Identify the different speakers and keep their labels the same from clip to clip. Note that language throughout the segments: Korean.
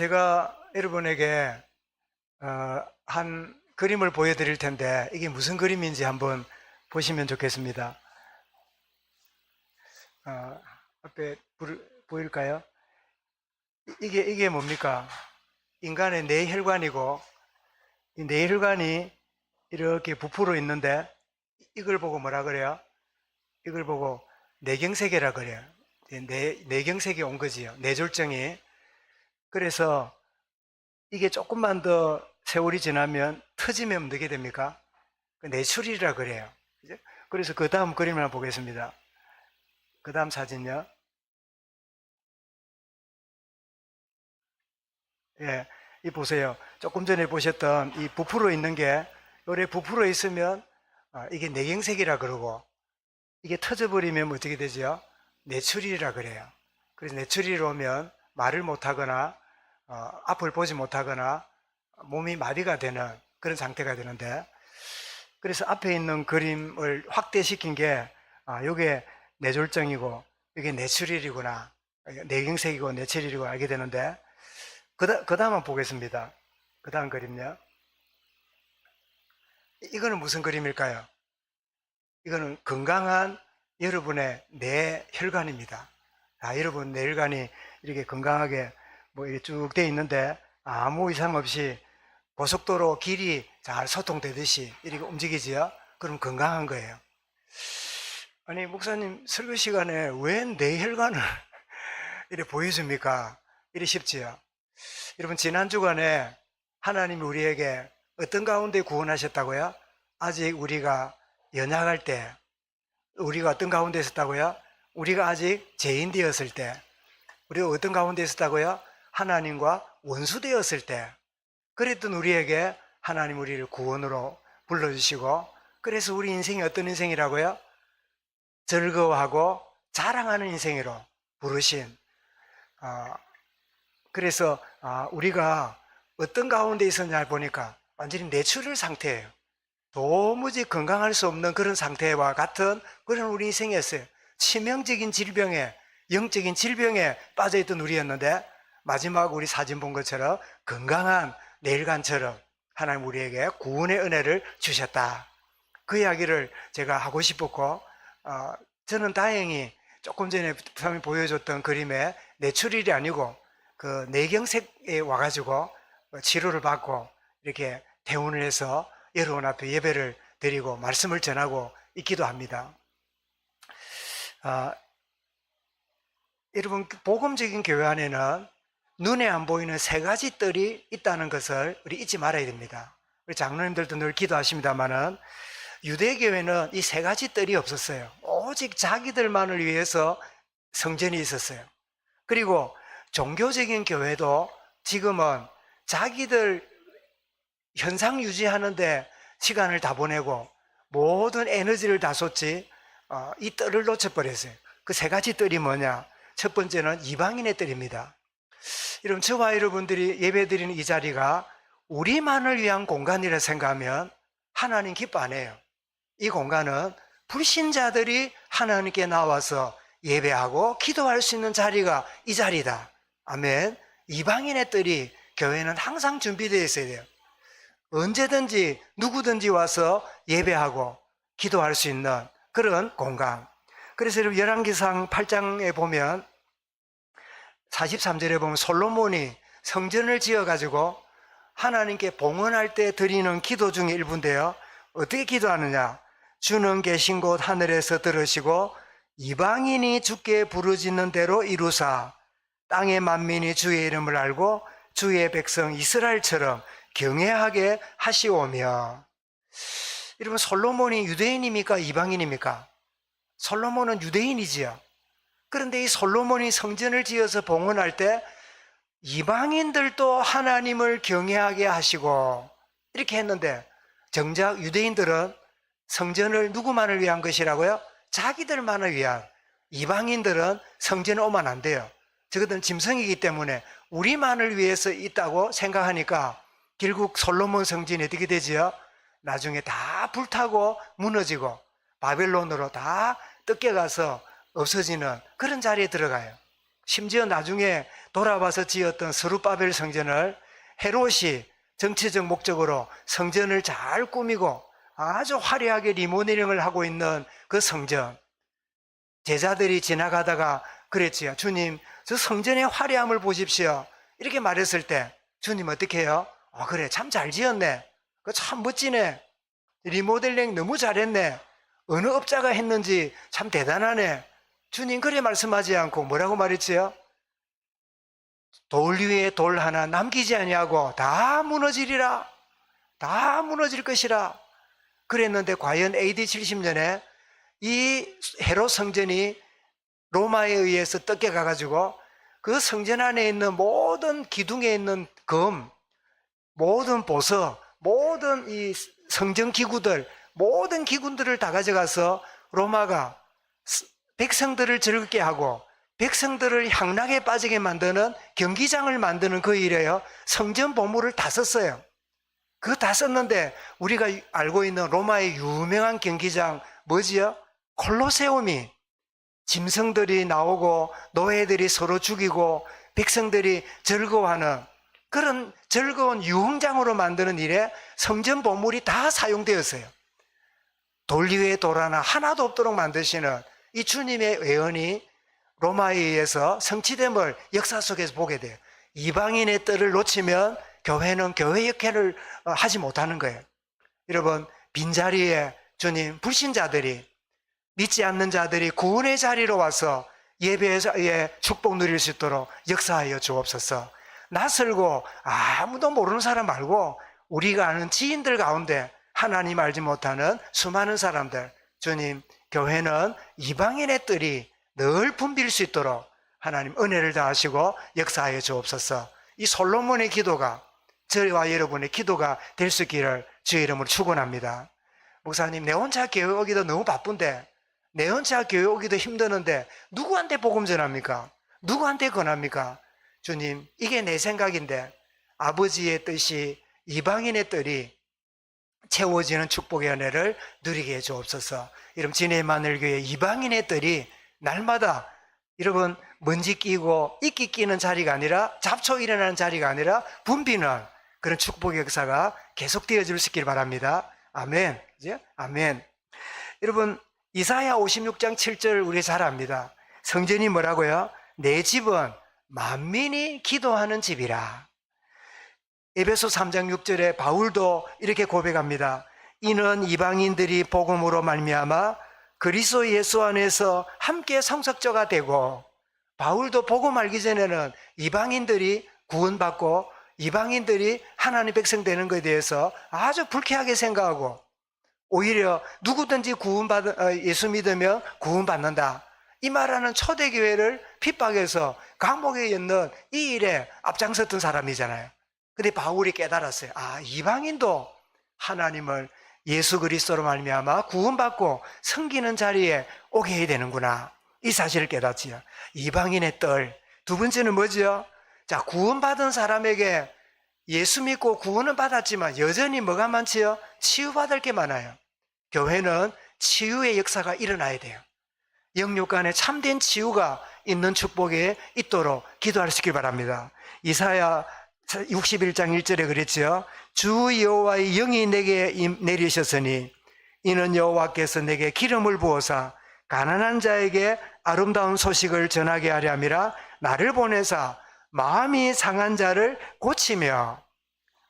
Speaker 1: 제가 여러분에게 한 그림을 보여드릴 텐데 이게 무슨 그림인지 한번 보시면 좋겠습니다. 앞에 보일까요? 이게 뭡니까? 인간의 뇌혈관이고, 이 뇌혈관이 이렇게 부풀어 있는데 이걸 보고 뭐라 그래요? 이걸 보고 뇌경색이라 그래요. 뇌경색이 온 거지요. 뇌졸중이. 그래서 이게 조금만 더 세월이 지나면 터지면 어떻게 됩니까? 뇌출혈이라 그래요. 그죠? 그래서 그 다음 그림을 한번 보겠습니다. 그 다음 사진요. 예, 이 보세요. 조금 전에 보셨던 이 부풀어 있는 게, 요래 부풀어 있으면 이게 뇌경색이라 그러고, 이게 터져버리면 어떻게 되죠? 뇌출혈이라 그래요. 그래서 뇌출혈이 오면 말을 못하거나 앞을 보지 못하거나 몸이 마비가 되는 그런 상태가 되는데, 그래서 앞에 있는 그림을 확대시킨 게 이게 뇌졸중이고 이게 뇌출혈이구나, 뇌경색이고 뇌출혈이고 알게 되는데, 그 다음 한번 보겠습니다. 그 다음 그림요. 이거는 무슨 그림일까요? 이거는 건강한 여러분의 뇌혈관입니다. 여러분 뇌혈관이 이렇게 건강하게 뭐 이렇게 쭉 돼 있는데 아무 이상 없이 고속도로 길이 잘 소통되듯이 이렇게 움직이지요? 그럼 건강한 거예요. 아니, 목사님 설교 시간에 왜 뇌혈관을 이렇게 보여줍니까? 이래 쉽지요? 여러분, 지난 주간에 하나님이 우리에게 어떤 가운데 구원하셨다고요? 아직 우리가 연약할 때. 우리가 어떤 가운데 있었다고요? 우리가 아직 죄인 되었을 때. 우리가 어떤 가운데 있었다고요? 하나님과 원수 되었을 때. 그랬던 우리에게 하나님 우리를 구원으로 불러주시고, 그래서 우리 인생이 어떤 인생이라고요? 즐거워하고 자랑하는 인생으로 부르신, 그래서 우리가 어떤 가운데 있었냐 보니까 완전히 뇌출혈 상태예요. 도무지 건강할 수 없는 그런 상태와 같은 그런 우리 인생이었어요. 치명적인 질병에, 영적인 질병에 빠져있던 우리였는데, 마지막 우리 사진 본 것처럼 건강한 뇌혈관처럼 하나님 우리에게 구원의 은혜를 주셨다. 그 이야기를 제가 하고 싶었고, 저는 다행히 조금 전에 보여줬던 그림에 뇌출혈이 아니고 그 뇌경색에 와가지고 치료를 받고 이렇게 퇴원을 해서 여러분 앞에 예배를 드리고 말씀을 전하고 있기도 합니다. 여러분, 복음적인 교회 안에는 눈에 안 보이는 세 가지 뜰이 있다는 것을 우리 잊지 말아야 됩니다. 우리 장로님들도 늘 기도하십니다만은 유대교회는 이 세 가지 뜰이 없었어요. 오직 자기들만을 위해서 성전이 있었어요. 그리고 종교적인 교회도 지금은 자기들 현상 유지하는데 시간을 다 보내고 모든 에너지를 다 쏟지 이 뜰을 놓쳐버렸어요. 그 세 가지 뜰이 뭐냐? 첫 번째는 이방인의 뜰입니다. 여러분, 저와 여러분들이 예배드리는 이 자리가 우리만을 위한 공간이라 생각하면 하나님 기뻐 안 해요. 이 공간은 불신자들이 하나님께 나와서 예배하고 기도할 수 있는 자리가 이 자리다. 아멘. 이방인의 뜰이 교회는 항상 준비되어 있어야 돼요. 언제든지 누구든지 와서 예배하고 기도할 수 있는 그런 공간. 그래서 여러분, 열왕기상 8장에 보면 43절에 보면 솔로몬이 성전을 지어가지고 하나님께 봉헌할 때 드리는 기도 중에 일부인데요. 어떻게 기도하느냐? 주는 계신 곳 하늘에서 들으시고 이방인이 주께 부르짖는 대로 이루사 땅의 만민이 주의 이름을 알고 주의 백성 이스라엘처럼 경외하게 하시오며. 여러분, 솔로몬이 유대인입니까? 이방인입니까? 솔로몬은 유대인이지요. 그런데 이 솔로몬이 성전을 지어서 봉헌할 때 이방인들도 하나님을 경외하게 하시고 이렇게 했는데, 정작 유대인들은 성전을 누구만을 위한 것이라고요? 자기들만을 위한. 이방인들은 성전에 오면 안 돼요. 저것들은 짐승이기 때문에 우리만을 위해서 있다고 생각하니까 결국 솔로몬 성전이 어떻게 되지요? 나중에 다 불타고 무너지고 바벨론으로 다 뜯겨가서 없어지는 그런 자리에 들어가요. 심지어 나중에 돌아와서 지었던 스룹바벨 성전을 헤롯이 정치적 목적으로 성전을 잘 꾸미고 아주 화려하게 리모델링을 하고 있는 그 성전, 제자들이 지나가다가 그랬지요. 주님, 저 성전의 화려함을 보십시오. 이렇게 말했을 때 주님 어떻게 해요? 그래, 참 잘 지었네. 그 참 멋지네. 리모델링 너무 잘했네. 어느 업자가 했는지 참 대단하네. 주님 그래 말씀하지 않고 뭐라고 말했지요? 돌 위에 돌 하나 남기지 아니하고 다 무너지리라. 다 무너질 것이라. 그랬는데 과연 AD 70년에 이 헤롯 성전이 로마에 의해서 뜯겨 가지고 그 성전 안에 있는 모든 기둥에 있는 금, 모든 보석, 모든 이 성전 기구들, 모든 기구들을 다 가져가서 로마가 백성들을 즐겁게 하고 백성들을 향락에 빠지게 만드는 경기장을 만드는 그 일에요. 성전 보물을 다 썼어요. 그거 다 썼는데 우리가 알고 있는 로마의 유명한 경기장 뭐지요? 콜로세움이 짐승들이 나오고 노예들이 서로 죽이고 백성들이 즐거워하는 그런 즐거운 유흥장으로 만드는 일에 성전 보물이 다 사용되었어요. 돌 위에 돌 하나도 없도록 만드시는 이 주님의 예언이 로마에 의해서 성취됨을 역사 속에서 보게 돼요. 이방인의 뜰을 놓치면 교회는 교회 역할을 하지 못하는 거예요. 여러분, 빈자리에 주님, 불신자들이, 믿지 않는 자들이 구원의 자리로 와서 예배의 축복 누릴 수 있도록 역사하여 주옵소서. 낯설고 아무도 모르는 사람 말고 우리가 아는 지인들 가운데 하나님 알지 못하는 수많은 사람들, 주님, 교회는 이방인의 뜰이 늘 붐빌 수 있도록 하나님 은혜를 다하시고 역사하여 주옵소서. 이 솔로몬의 기도가 저와 여러분의 기도가 될 수 있기를 주의 이름으로 축원합니다. 목사님, 내 혼자 교회 오기도 너무 바쁜데, 내 혼자 교회 오기도 힘드는데 누구한테 복음 전합니까? 누구한테 권합니까? 주님, 이게 내 생각인데 아버지의 뜻이 이방인의 뜰이 채워지는 축복의 은혜를 누리게 해 주옵소서. 이름 진해마늘교회 이방인의 뜰이 날마다 여러분 먼지 끼고 이끼 끼는 자리가 아니라 잡초 일어나는 자리가 아니라 붐비는 그런 축복의 역사가 계속되어질 수 있길 바랍니다. 아멘. 그죠? 아멘. 여러분, 이사야 56장 7절 우리 잘 압니다. 성전이 뭐라고요? 내 집은 만민이 기도하는 집이라. 에베소 3장 6절에 바울도 이렇게 고백합니다. 이는 이방인들이 복음으로 말미암아 그리스도 예수 안에서 함께 성석자가 되고, 바울도 복음 알기 전에는 이방인들이 구원받고 이방인들이 하나님 백성 되는 것에 대해서 아주 불쾌하게 생각하고 오히려 누구든지 예수 믿으면 구원받는다, 이 말하는 초대교회를 핍박해서 감옥에 있는 이 일에 앞장섰던 사람이잖아요. 근데 바울이 깨달았어요. 이방인도 하나님을 예수 그리스도로 말미암아 구원받고 섬기는 자리에 오게 해야 되는구나, 이 사실을 깨닫지요. 이방인의 뜰. 두 번째는 뭐죠? 자, 구원받은 사람에게 예수 믿고 구원은 받았지만 여전히 뭐가 많지요? 치유받을 게 많아요. 교회는 치유의 역사가 일어나야 돼요. 영육 간에 참된 치유가 있는 축복에 있도록 기도하시길 바랍니다. 이사야 61장 1절에 그랬죠. 주 여호와의 영이 내게 내리셨으니 이는 여호와께서 내게 기름을 부어사 가난한 자에게 아름다운 소식을 전하게 하려 함이라. 나를 보내사 마음이 상한 자를 고치며,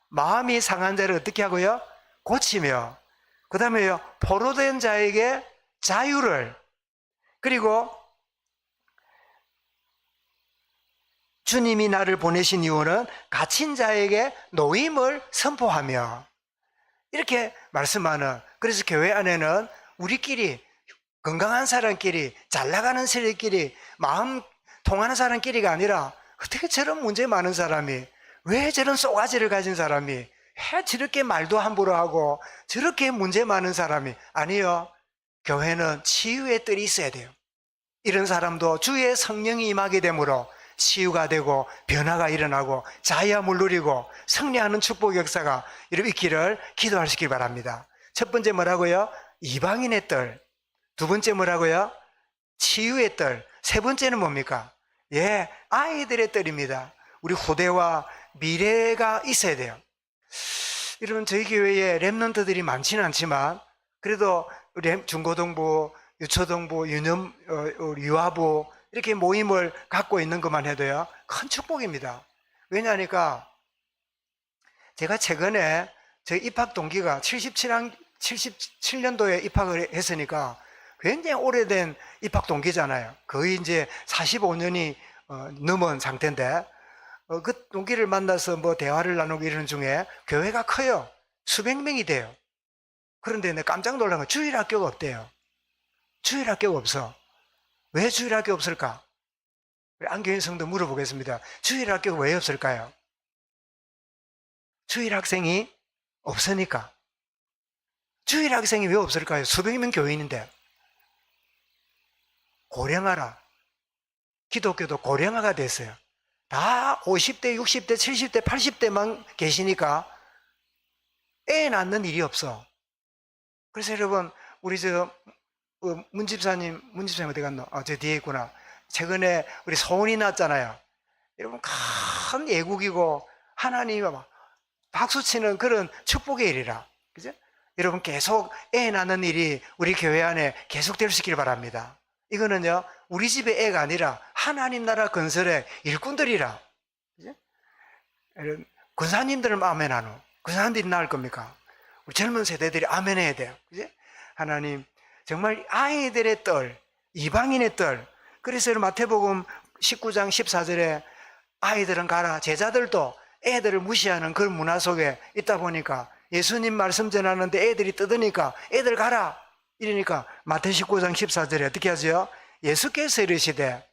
Speaker 1: 마음이 상한 자를 어떻게 하고요? 고치며, 그 다음에요, 포로된 자에게 자유를, 그리고 주님이 나를 보내신 이유는 갇힌 자에게 노임을 선포하며, 이렇게 말씀하는, 그래서 교회 안에는 우리끼리, 건강한 사람끼리, 잘 나가는 사람끼리, 마음 통하는 사람끼리가 아니라 어떻게 저런 문제 많은 사람이, 왜 저런 쏘가지를 가진 사람이, 왜 저렇게 말도 함부로 하고 저렇게 문제 많은 사람이, 아니요, 교회는 치유의 뜰이 있어야 돼요. 이런 사람도 주의 성령이 임하게 되므로 치유가 되고 변화가 일어나고 자유함을 누리고 승리하는 축복 역사가 이렇게 있기를 기도하시길 바랍니다. 첫 번째 뭐라고요? 이방인의 뜰. 두 번째 뭐라고요? 치유의 뜰. 세 번째는 뭡니까? 예, 아이들의 뜰입니다. 우리 후대와 미래가 있어야 돼요. 여러분, 저희 교회에 랩런트들이 많지는 않지만 그래도 중고등부, 유초등부, 유아부 이렇게 모임을 갖고 있는 것만 해도요 큰 축복입니다. 왜냐하니까 제가 최근에 저희 입학 동기가 77년도에 입학을 했으니까 굉장히 오래된 입학 동기잖아요. 거의 이제 45년이 넘은 상태인데 그 동기를 만나서 뭐 대화를 나누고 이러는 중에 교회가 커요. 수백 명이 돼요. 그런데 내가 깜짝 놀란 건 주일학교가 없대요. 주일학교가 없어. 왜 주일학교 없을까? 안교인 성도 물어보겠습니다. 주일학교가 왜 없을까요? 주일학생이 없으니까. 주일학생이 왜 없을까요? 수백 명 교인인데. 고령화라. 기독교도 고령화가 됐어요. 다 50대, 60대, 70대, 80대만 계시니까 애 낳는 일이 없어. 그래서 여러분, 우리 문집사님 어디 갔노? 저 뒤에 있구나. 최근에 우리 소원이 났잖아요. 여러분, 큰 예국이고 하나님이 막 박수치는 그런 축복의 일이라. 그죠? 여러분, 계속 애 낳는 일이 우리 교회 안에 계속 될 수 있길 바랍니다. 이거는요, 우리 집의 애가 아니라 하나님 나라 건설의 일꾼들이라. 그죠? 권사님들은 아멘 안 하노? 권사님들이 나을 겁니까? 우리 젊은 세대들이 아멘 해야 돼요. 그죠? 하나님, 정말 아이들의 딸, 이방인의 딸. 그래서 마태복음 19장 14절에 아이들은 가라. 제자들도 애들을 무시하는 그런 문화 속에 있다 보니까 예수님 말씀 전하는데 애들이 뜯으니까 애들 가라. 이러니까 마태 19장 14절에 어떻게 하죠? 예수께서 이르시되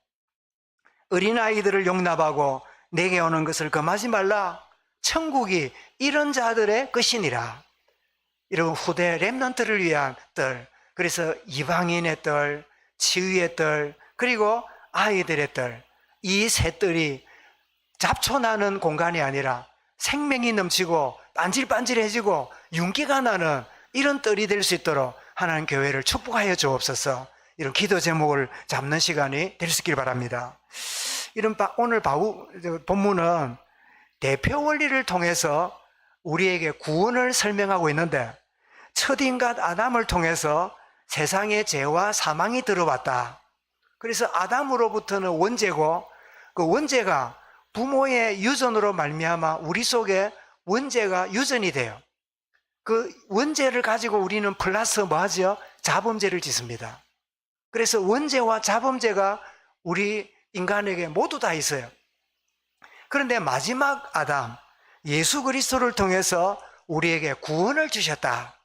Speaker 1: 어린아이들을 용납하고 내게 오는 것을 금하지 말라. 천국이 이런 자들의 것이니라. 이런 후대 렘넌트를 위한 뜰, 그래서 이방인의 뜰, 치유의 뜰, 그리고 아이들의 뜰, 이 세 뜰이 잡초나는 공간이 아니라 생명이 넘치고 반질반질해지고 윤기가 나는 이런 뜰이 될 수 있도록 하나님 교회를 축복하여 주옵소서. 이런 기도 제목을 잡는 시간이 될 수 있길 바랍니다. 오늘 본문은 대표 원리를 통해서 우리에게 구원을 설명하고 있는데 첫인간 아담을 통해서 세상에 죄와 사망이 들어왔다. 그래서 아담으로부터는 원죄고 그 원죄가 부모의 유전으로 말미암아 우리 속에 원죄가 유전이 돼요. 그 원죄를 가지고 우리는 플러스 뭐 하죠? 자범죄를 짓습니다. 그래서 원죄와 자범죄가 우리 인간에게 모두 다 있어요. 그런데 마지막 아담, 예수 그리스도를 통해서 우리에게 구원을 주셨다.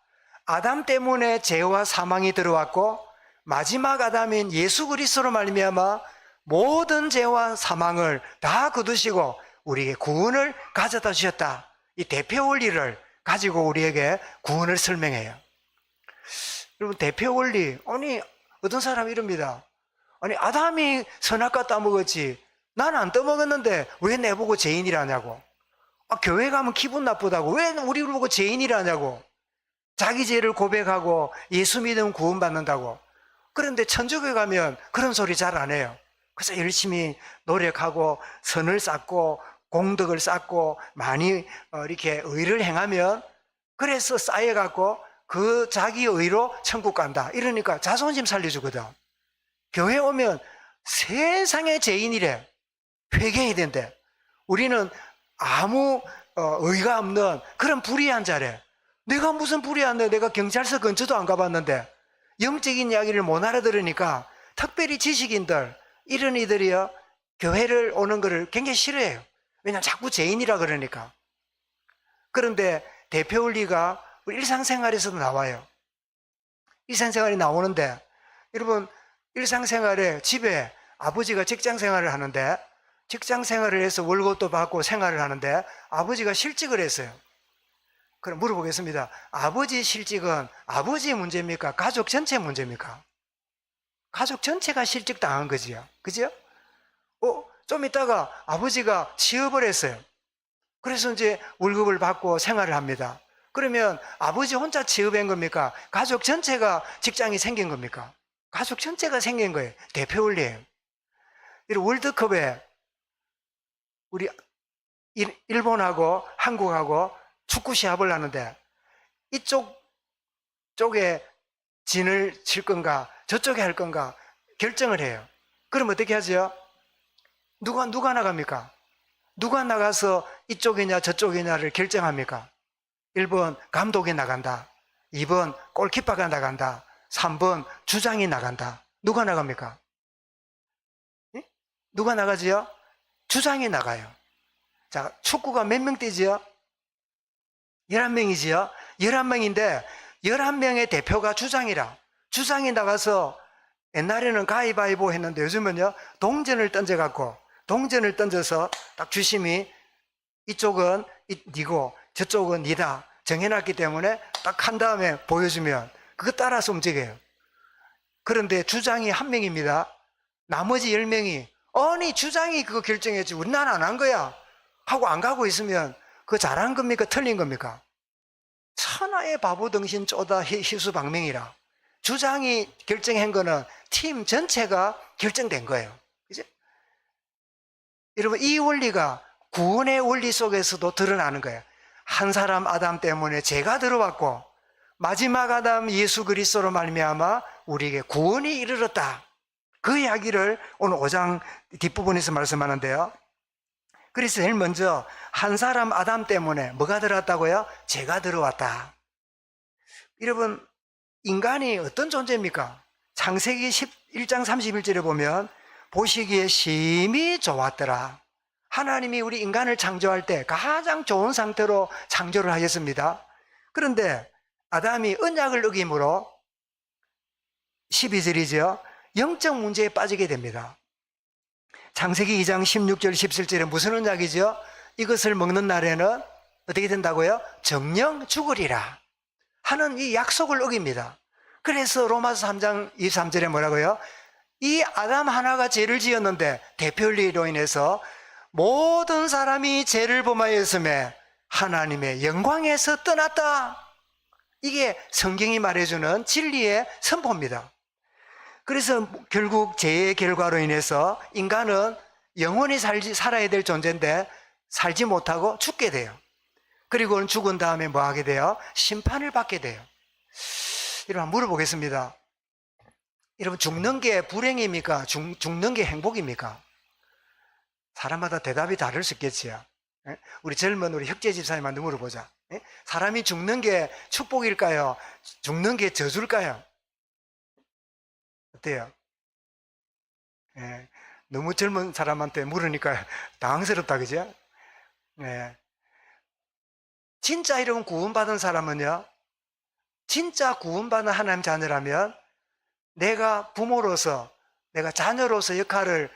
Speaker 1: 아담 때문에 죄와 사망이 들어왔고 마지막 아담인 예수 그리스도로 말미암아 모든 죄와 사망을 다 거두시고 우리에게 구원을 가져다 주셨다. 이 대표 원리를 가지고 우리에게 구원을 설명해요. 여러분, 대표 원리, 아니 어떤 사람이 이럽니다. 아니 아담이 선악과 따먹었지 난 안 따먹었는데 왜 내보고 죄인이라냐고. 교회 가면 기분 나쁘다고. 왜 우리를 보고 죄인이라냐고. 자기 죄를 고백하고 예수 믿으면 구원받는다고. 그런데 천주교에 가면 그런 소리 잘 안 해요. 그래서 열심히 노력하고 선을 쌓고 공덕을 쌓고 많이 이렇게 의를 행하면 그래서 쌓여갖고 그 자기 의로 천국 간다. 이러니까 자존심 살려주거든. 교회 오면 세상의 죄인이래. 회개해야 된대. 우리는 아무 의가 없는 그런 불의한 자래. 내가 무슨 불의한데, 내가 경찰서 근처도 안 가봤는데 영적인 이야기를 못 알아들으니까 특별히 지식인들 이런 이들이요 교회를 오는 것을 굉장히 싫어해요. 왜냐하면 자꾸 죄인이라 그러니까. 그런데 대표 원리가 우리 일상생활에서도 나와요. 일상생활이 나오는데 여러분, 일상생활에 집에 아버지가 직장생활을 하는데 직장생활을 해서 월급도 받고 생활을 하는데 아버지가 실직을 했어요. 그럼 물어보겠습니다. 아버지 실직은 아버지의 문제입니까? 가족 전체 문제입니까? 가족 전체가 실직당한 거지요. 그죠? 좀 있다가 아버지가 취업을 했어요. 그래서 이제 월급을 받고 생활을 합니다. 그러면 아버지 혼자 취업한 겁니까? 가족 전체가 직장이 생긴 겁니까? 가족 전체가 생긴 거예요. 대표 원리예요. 이 월드컵에 우리 일본하고 한국하고 축구 시합을 하는데 쪽에 진을 칠 건가 저쪽에 할 건가 결정을 해요. 그럼 어떻게 하죠? 누가 나갑니까? 누가 나가서 이쪽이냐 저쪽이냐를 결정합니까? 1번 감독이 나간다. 2번 골키퍼가 나간다. 3번 주장이 나간다. 누가 나갑니까? 예? 누가 나가지요? 주장이 나가요. 자, 축구가 몇 명 뛰지요? 11명이지요? 11명인데 11명의 대표가 주장이라. 주장이 나가서 옛날에는 가위바위보 했는데 요즘은요 동전을 던져서 딱 주심이 이쪽은 니고 저쪽은 니다 정해놨기 때문에 딱 한 다음에 보여주면 그거 따라서 움직여요. 그런데 주장이 1명입니다. 나머지 10명이 아니 주장이 그거 결정했지 우리 난 안 한 거야 하고 안 가고 있으면 그거 잘한 겁니까 틀린 겁니까? 천하의 바보 등신 쪼다 희수방맹이라. 주장이 결정한 거는 팀 전체가 결정된 거예요. 그죠? 여러분 이 원리가 구원의 원리 속에서도 드러나는 거예요. 한 사람 아담 때문에 죄가 들어왔고 마지막 아담 예수 그리스도로 말미암아 우리에게 구원이 이르렀다. 그 이야기를 오늘 5장 뒷부분에서 말씀하는데요. 그래서 제일 먼저 한 사람 아담 때문에 뭐가 들어왔다고요? 죄가 들어왔다. 여러분 인간이 어떤 존재입니까? 창세기 1장 31절에 보면 보시기에 심히 좋았더라. 하나님이 우리 인간을 창조할 때 가장 좋은 상태로 창조를 하셨습니다. 그런데 아담이 언약을 어김으로 12절이죠. 영적 문제에 빠지게 됩니다. 창세기 2장 16절 17절에 무슨 언약이죠? 이것을 먹는 날에는 어떻게 된다고요? 정령 죽으리라 하는 이 약속을 어깁니다. 그래서 로마서 3장 23절에 뭐라고요? 이 아담 하나가 죄를 지었는데 대표리로 인해서 모든 사람이 죄를 범하였음에 하나님의 영광에서 떠났다. 이게 성경이 말해주는 진리의 선포입니다. 그래서 결국 죄의 결과로 인해서 인간은 영원히 살아야 될 존재인데 살지 못하고 죽게 돼요. 그리고는 죽은 다음에 뭐 하게 돼요? 심판을 받게 돼요. 여러분 물어보겠습니다. 여러분 죽는 게 불행입니까? 죽는 게 행복입니까? 사람마다 대답이 다를 수 있겠지요. 우리 젊은 우리 혁재 집사님한테 물어보자. 사람이 죽는 게 축복일까요? 죽는 게 저주일까요? 어때요? 너무 젊은 사람한테 물으니까 당황스럽다 그죠? 진짜 이런 구원받은 사람은요, 진짜 구원받은 하나님 자녀라면 내가 부모로서 내가 자녀로서 역할을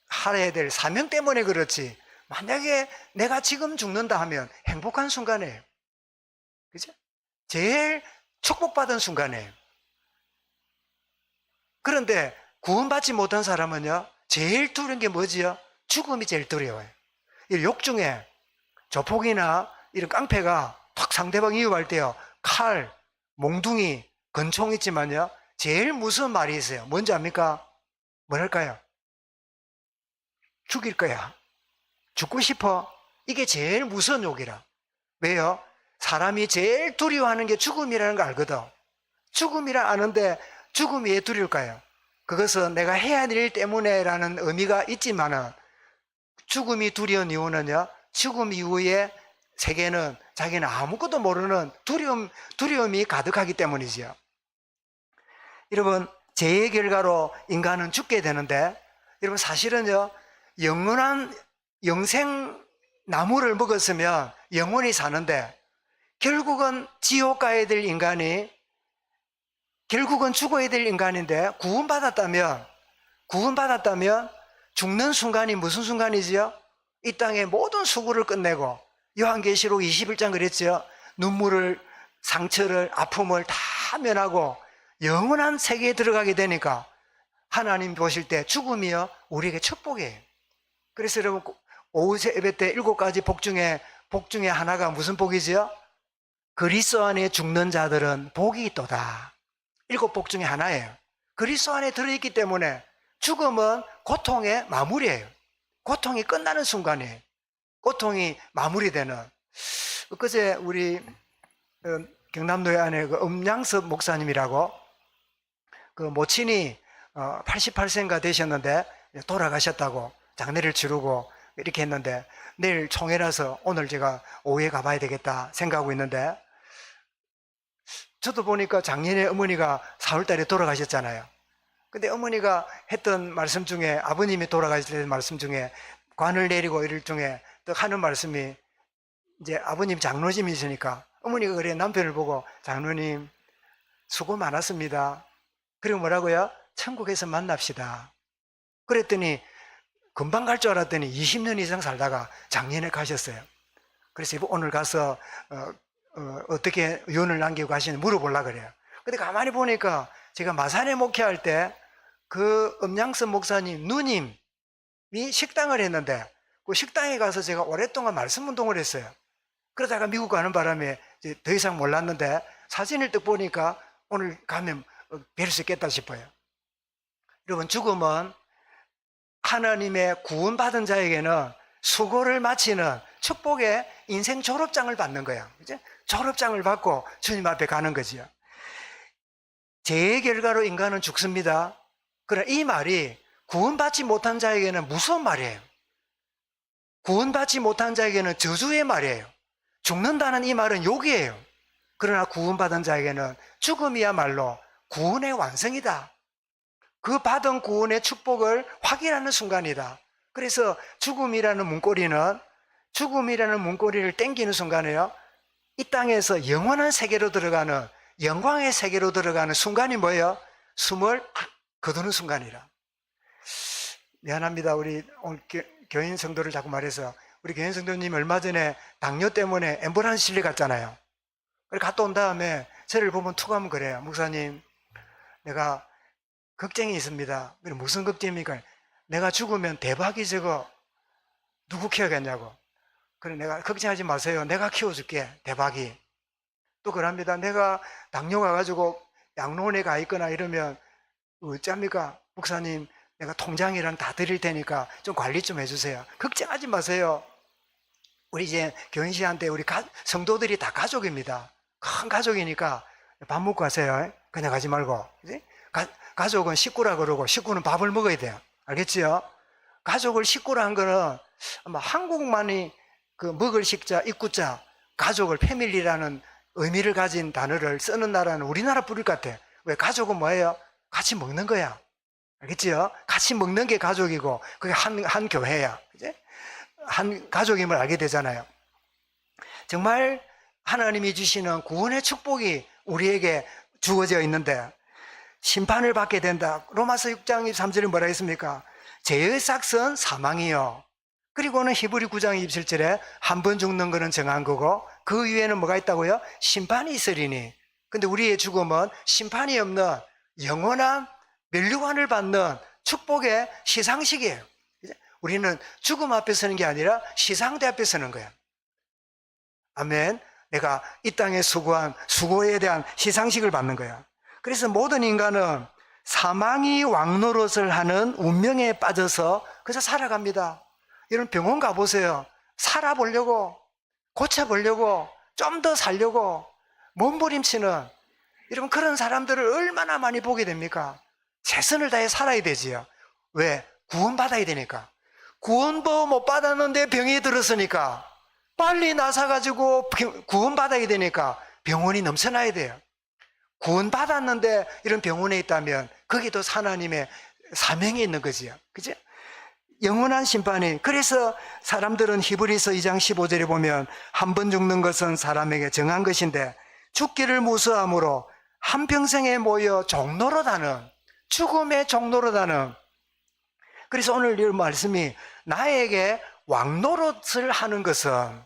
Speaker 1: 하려야 될 사명 때문에 그렇지, 만약에 내가 지금 죽는다 하면 행복한 순간이에요. 그죠? 제일 축복받은 순간이에요. 그런데 구원받지 못한 사람은요, 제일 두려운 게 뭐지요? 죽음이 제일 두려워요. 욕 중에 조폭이나 이런 깡패가 탁 상대방 이유할 때요, 칼, 몽둥이, 권총 있지만요, 제일 무서운 말이 있어요. 뭔지 압니까? 뭐랄까요? 죽일 거야. 죽고 싶어. 이게 제일 무서운 욕이라. 왜요? 사람이 제일 두려워하는 게 죽음이라는 거 알거든. 죽음이라 아는데 죽음이 왜 두려울까요? 그것은 내가 해야 될 일 때문에 라는 의미가 있지만은, 죽음이 두려운 이유는요, 죽음 이후에 세계는 자기는 아무것도 모르는 두려움이 가득하기 때문이지요. 여러분, 죄의 결과로 인간은 죽게 되는데, 여러분 사실은요, 영원한 영생 나무를 먹었으면 영원히 사는데, 결국은 지옥 가야 될 인간이, 결국은 죽어야 될 인간인데 구원받았다면 죽는 순간이 무슨 순간이지요? 이 땅의 모든 수고를 끝내고, 요한계시록 21장 그랬죠. 눈물을, 상처를, 아픔을 다 면하고 영원한 세계에 들어가게 되니까 하나님 보실 때 죽음이요, 우리에게 축복이에요. 그래서 여러분, 오후 예배 때 7가지 복 중에 하나가 무슨 복이지요? 그리스도 안에 죽는 자들은 복이 있도다. 7복 중에 하나예요. 그리스도 안에 들어있기 때문에 죽음은 고통의 마무리예요. 고통이 끝나는 순간이에요. 고통이 마무리되는. 그제 우리 경남도에 안에 그 음양섭 목사님이라고 그 모친이 88세인가 되셨는데 돌아가셨다고 장례를 치르고 이렇게 했는데 내일 총회라서 오늘 제가 오후에 가봐야 되겠다 생각하고 있는데, 저도 보니까 작년에 어머니가 4월달에 돌아가셨잖아요. 근데 어머니가 했던 말씀 중에, 아버님이 돌아가실 때 말씀 중에 관을 내리고 이럴 중에 또 하는 말씀이, 이제 아버님 장로님이시니까 어머니가 그래 남편을 보고 장로님 수고 많았습니다. 그리고 뭐라고요? 천국에서 만납시다. 그랬더니 금방 갈 줄 알았더니 20년 이상 살다가 작년에 가셨어요. 그래서 오늘 가서 어떻게 유언을 남기고 가시는지 물어보려고 그래요. 근데 가만히 보니까 제가 마산에 목회할 때 그 음양섭 목사님 누님이 식당을 했는데 그 식당에 가서 제가 오랫동안 말씀 운동을 했어요. 그러다가 미국 가는 바람에 이제 더 이상 몰랐는데 사진을 딱 보니까 오늘 가면 뵐 수 있겠다 싶어요. 여러분, 죽음은 하나님의 구원받은 자에게는 수고를 마치는 축복의 인생 졸업장을 받는 거야. 그죠? 졸업장을 받고 주님 앞에 가는 거지요. 죄의 결과로 인간은 죽습니다. 그러나 이 말이 구원받지 못한 자에게는 무서운 말이에요. 구원받지 못한 자에게는 저주의 말이에요. 죽는다는 이 말은 욕이에요. 그러나 구원받은 자에게는 죽음이야말로 구원의 완성이다. 그 받은 구원의 축복을 확인하는 순간이다. 그래서 죽음이라는 문고리를 땡기는 순간에요, 이 땅에서 영원한 세계로 들어가는, 영광의 세계로 들어가는 순간이 뭐예요? 숨을 거두는 순간이라. 미안합니다. 우리 오늘 교인 성도를 자꾸 말해서, 우리 교인 성도님 얼마 전에 당뇨 때문에 앰뷸런스 실려 갔잖아요. 갔다 온 다음에 저를 보면 툭 하면 그래요. 목사님, 내가 걱정이 있습니다. 무슨 걱정입니까? 내가 죽으면 대박이 저거 누구 키워겠냐고. 그래, 내가 걱정하지 마세요. 내가 키워줄게, 대박이. 또 그럽니다. 내가 당뇨 가가지고 양로원에 가 있거나 이러면 어쩝니까? 목사님, 내가 통장이랑 다 드릴 테니까 좀 관리 좀 해주세요. 걱정하지 마세요. 우리 이제 교인씨한테 우리 성도들이 다 가족입니다. 큰 가족이니까 밥 먹고 가세요. 그냥 가지 말고. 그치? 가족은 식구라 그러고 식구는 밥을 먹어야 돼요. 알겠지요? 가족을 식구라 한 거는 아마 한국만이 그 먹을 식자, 입구자, 가족을 패밀리라는 의미를 가진 단어를 쓰는 나라는 우리나라 뿌릴 것 같아. 왜? 가족은 뭐예요? 같이 먹는 거야. 알겠지요? 같이 먹는 게 가족이고, 그게 한 교회야. 그치? 한 가족임을 알게 되잖아요. 정말 하나님이 주시는 구원의 축복이 우리에게 주어져 있는데, 심판을 받게 된다. 로마서 6장 23절에 뭐라 했습니까? 죄의 삭은 사망이요. 그리고는 히브리 9장 27절에 한 번 죽는 것은 정한 거고 그 위에는 뭐가 있다고요? 심판이 있으리니. 근데 우리의 죽음은 심판이 없는 영원한 멸류관을 받는 축복의 시상식이에요. 우리는 죽음 앞에 서는 게 아니라 시상대 앞에 서는 거야. 아멘. 내가 이 땅에 수고한 수고에 대한 시상식을 받는 거야. 그래서 모든 인간은 사망이 왕노릇을 하는 운명에 빠져서 그래서 살아갑니다. 여러분, 병원 가보세요. 살아보려고, 고쳐보려고, 좀 더 살려고 몸부림치는, 여러분, 그런 사람들을 얼마나 많이 보게 됩니까? 최선을 다해 살아야 되지요. 왜? 구원받아야 되니까. 구원도 못 받았는데 병이 들었으니까 빨리 나서가지고 구원받아야 되니까 병원이 넘쳐나야 돼요. 구원받았는데 이런 병원에 있다면 거기도 하나님의 사명이 있는 거지요. 그죠? 영원한 심판이. 그래서 사람들은 히브리서 2장 15절에 보면 한 번 죽는 것은 사람에게 정한 것인데 죽기를 무서함으로 한평생에 모여 종노릇하는, 죽음의 종노릇하는. 그래서 오늘 이 말씀이 나에게 왕노릇을 하는 것은,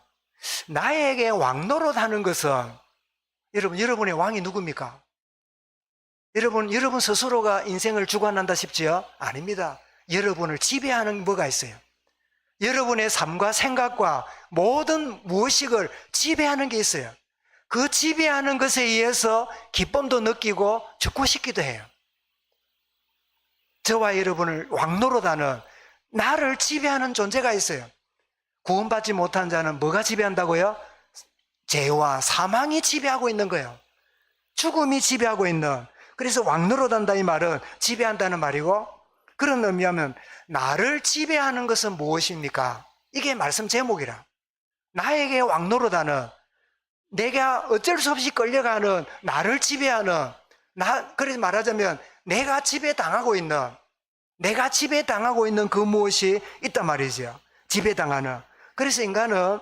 Speaker 1: 나에게 왕노릇하는 것은, 여러분의 왕이 누굽니까? 여러분 스스로가 인생을 주관한다 싶지요? 아닙니다. 여러분을 지배하는 뭐가 있어요. 여러분의 삶과 생각과 모든 무의식을 지배하는 게 있어요. 그 지배하는 것에 의해서 기쁨도 느끼고 죽고 싶기도 해요. 저와 여러분을 왕노릇하는, 나를 지배하는 존재가 있어요. 구원받지 못한 자는 뭐가 지배한다고요? 죄와 사망이 지배하고 있는 거예요. 죽음이 지배하고 있는. 그래서 왕노릇한다 이 말은 지배한다는 말이고, 그런 의미하면 나를 지배하는 것은 무엇입니까? 이게 말씀 제목이라. 나에게 왕노릇하는, 내가 어쩔 수 없이 끌려가는, 나를 지배하는, 그래서 말하자면 내가 지배당하고 있는 그 무엇이 있단 말이죠. 지배당하는. 그래서 인간은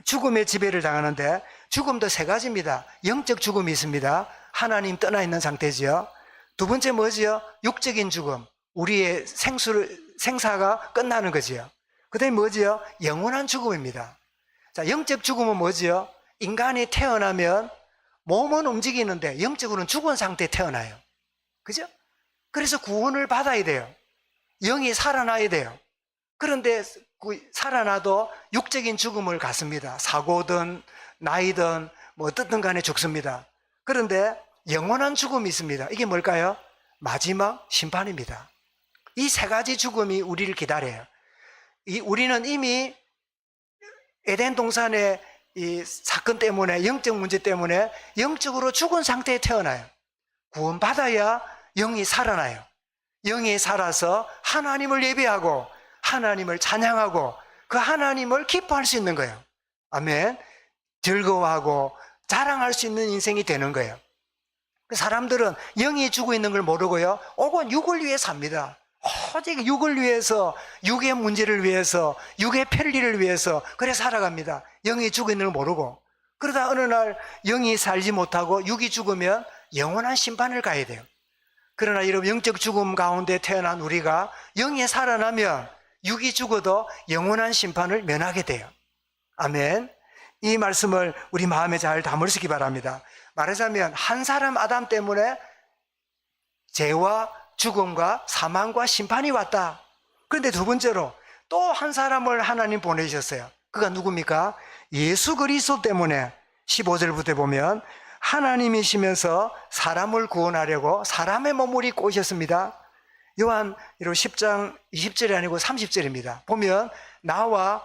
Speaker 1: 죽음의 지배를 당하는데, 죽음도 세 가지입니다. 영적 죽음이 있습니다. 하나님 떠나 있는 상태지요. 두 번째 뭐지요? 육적인 죽음. 우리의 생사가 끝나는 거지요. 그 다음에 뭐지요? 영원한 죽음입니다. 자, 영적 죽음은 뭐지요? 인간이 태어나면 몸은 움직이는데 영적으로는 죽은 상태에 태어나요. 그죠? 그래서 구원을 받아야 돼요. 영이 살아나야 돼요. 그런데 살아나도 육적인 죽음을 갖습니다. 사고든 나이든 뭐 어떻든 간에 죽습니다. 그런데 영원한 죽음이 있습니다. 이게 뭘까요? 마지막 심판입니다. 이 세 가지 죽음이 우리를 기다려요. 우리는 이미 에덴 동산의 이 사건 때문에, 영적 문제 때문에 영적으로 죽은 상태에 태어나요. 구원받아야 영이 살아나요. 영이 살아서 하나님을 예배하고 하나님을 찬양하고 그 하나님을 기뻐할 수 있는 거예요. 아멘. 즐거워하고 자랑할 수 있는 인생이 되는 거예요. 사람들은 영이 죽어 있는 걸 모르고요, 오직 육을 위해 삽니다. 오직 육을 위해서, 육의 문제를 위해서, 육의 편리를 위해서 그래 살아갑니다. 영이 죽어 있는 걸 모르고. 그러다 어느 날 영이 살지 못하고 육이 죽으면 영원한 심판을 가야 돼요. 그러나 여러분, 영적 죽음 가운데 태어난 우리가 영이 살아나면 육이 죽어도 영원한 심판을 면하게 돼요. 아멘. 이 말씀을 우리 마음에 잘 담으시기 바랍니다. 말하자면 한 사람 아담 때문에 죄와 죽음과 사망과 심판이 왔다. 그런데 두 번째로 또 한 사람을 하나님 보내셨어요. 그가 누굽니까? 예수 그리스도 때문에 15절부터 보면 하나님이시면서 사람을 구원하려고 사람의 몸을 입고 오셨습니다. 요한 10장 20절이 아니고 30절입니다. 보면 나와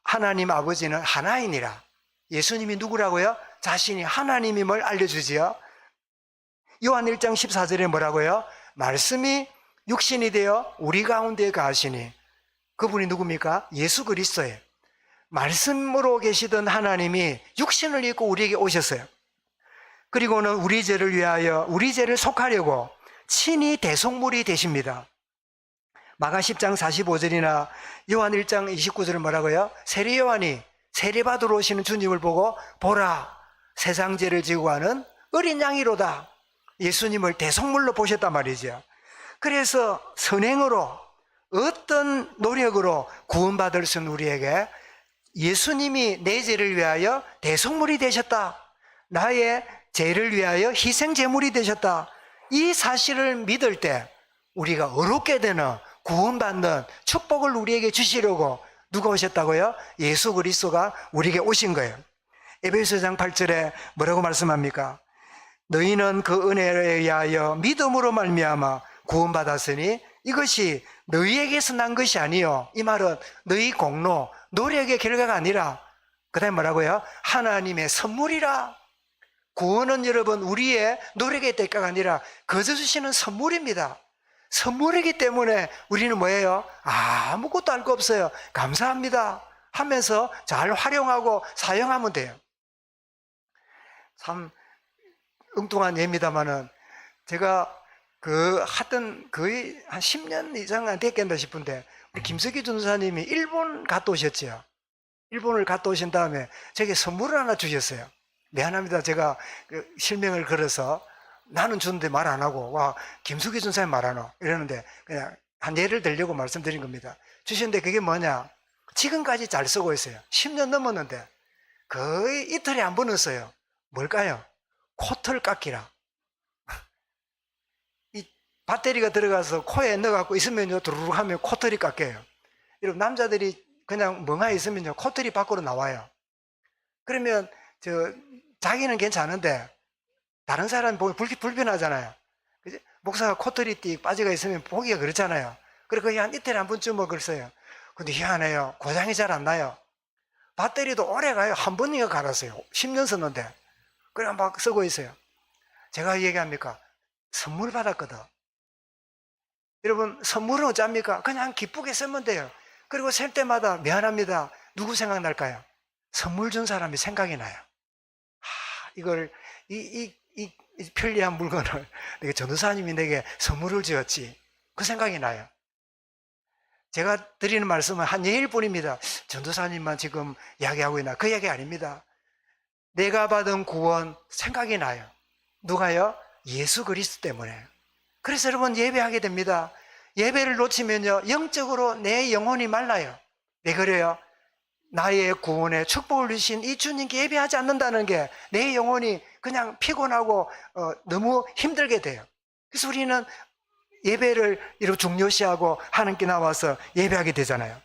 Speaker 1: 하나님 아버지는 하나이니라. 예수님이 누구라고요? 자신이 하나님임을 알려주지요. 요한 1장 14절에 뭐라고요? 말씀이 육신이 되어 우리 가운데 가시니, 그분이 누굽니까? 예수 그리스도예요. 말씀으로 계시던 하나님이 육신을 입고 우리에게 오셨어요. 그리고는 우리 죄를 위하여, 우리 죄를 속하려고 친히 대속물이 되십니다. 마가 10장 45절이나 요한 1장 29절은 뭐라고요? 세례 요한이 세례받으러 오시는 주님을 보고 보라, 세상 죄를 지고 가는 어린 양이로다. 예수님을 대속물로 보셨단 말이죠. 그래서 선행으로, 어떤 노력으로 구원받을 수 있는 우리에게 예수님이 내 죄를 위하여 대속물이 되셨다, 나의 죄를 위하여 희생제물이 되셨다, 이 사실을 믿을 때 우리가 어렵게 되는, 구원받는 축복을 우리에게 주시려고 누가 오셨다고요? 예수 그리스도가 우리에게 오신 거예요. 에베소서 8절에 뭐라고 말씀합니까? 너희는 그 은혜에 의하여 믿음으로 말미암아 구원받았으니 이것이 너희에게서 난 것이 아니요. 이 말은 너희 공로, 노력의 결과가 아니라, 그 다음에 뭐라고요? 하나님의 선물이라. 구원은 여러분 우리의 노력의 대가가 아니라 거저 주시는 선물입니다. 선물이기 때문에 우리는 뭐예요? 아무것도 알 거 없어요, 감사합니다 하면서 잘 활용하고 사용하면 돼요. 참 엉뚱한 예입니다만은, 제가 하여튼 거의 한 10년 이상 됐겠나 싶은데, 우리 김석희 전사님이 일본 갔다 오셨죠. 일본을 갔다 오신 다음에 제게 선물을 하나 주셨어요. 미안합니다, 제가 실명을 걸어서 나는 주는데 말 안 하고, 와, 김석희 전사님 말하노 이러는데 그냥 한 예를 들려고 말씀드린 겁니다. 주셨는데 그게 뭐냐, 지금까지 잘 쓰고 있어요. 10년 넘었는데 거의 이틀에 한 번 썼어요. 뭘까요? 코털 깎기라. 이 배터리가 들어가서 코에 넣어갖고 있으면요, 두루룩 하면 코털이 깎여요. 여러분, 남자들이 그냥 멍하니 있으면요, 코털이 밖으로 나와요. 그러면 자기는 괜찮은데 다른 사람 보면 불편하잖아요. 그지? 목사가 코털이 띡 빠져가 있으면 보기가 그렇잖아요. 그리고 거의 한 이틀에 한 번쯤 먹을 써요. 근데 희한해요. 고장이 잘 안 나요. 배터리도 오래 가요. 한 번이가 갈았어요. 10년 썼는데. 그래 막 쓰고 있어요. 제가 얘기합니까? 선물 받았거든. 여러분, 선물은 어쩝니까? 그냥 기쁘게 쓰면 돼요. 그리고 셀 때마다 미안합니다. 누구 생각날까요? 선물 준 사람이 생각이 나요. 이걸, 이 편리한 물건을 내가 전도사님이 내게 선물을 지었지. 그 생각이 나요. 제가 드리는 말씀은 한 예일뿐입니다. 전도사님만 지금 이야기하고 있나? 그 이야기 아닙니다. 내가 받은 구원 생각이 나요. 누가요? 예수 그리스도 때문에. 그래서 여러분 예배하게 됩니다. 예배를 놓치면요 영적으로 내 영혼이 말라요. 왜 그래요? 나의 구원에 축복을 주신 이 주님께 예배하지 않는다는 게 내 영혼이 그냥 피곤하고 너무 힘들게 돼요. 그래서 우리는 예배를 이렇게 중요시하고 하나님께 나와서 예배하게 되잖아요.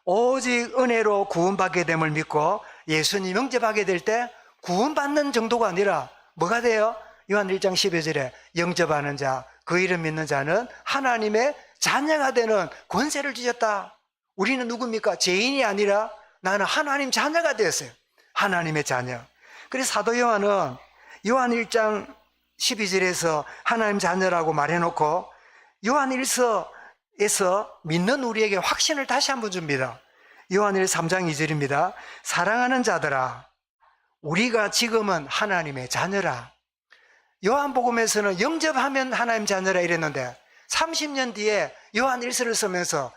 Speaker 1: 오직 은혜로 구원받게 됨을 믿고 예수님 영접하게 될 때 구원받는 정도가 아니라 뭐가 돼요? 요한 1장 12절에 영접하는 자, 그 이름 믿는 자는 하나님의 자녀가 되는 권세를 주셨다. 우리는 누굽니까? 죄인이 아니라 나는 하나님 자녀가 되었어요. 하나님의 자녀. 그래서 사도 요한은 요한 1장 12절에서 하나님 자녀라고 말해놓고 요한 1서에서 믿는 우리에게 확신을 다시 한번 줍니다. 요한 1 3장 2절입니다. 사랑하는 자들아, 우리가 지금은 하나님의 자녀라. 요한복음에서는 영접하면 하나님 자녀라 이랬는데 30년 뒤에 요한 1서를 쓰면서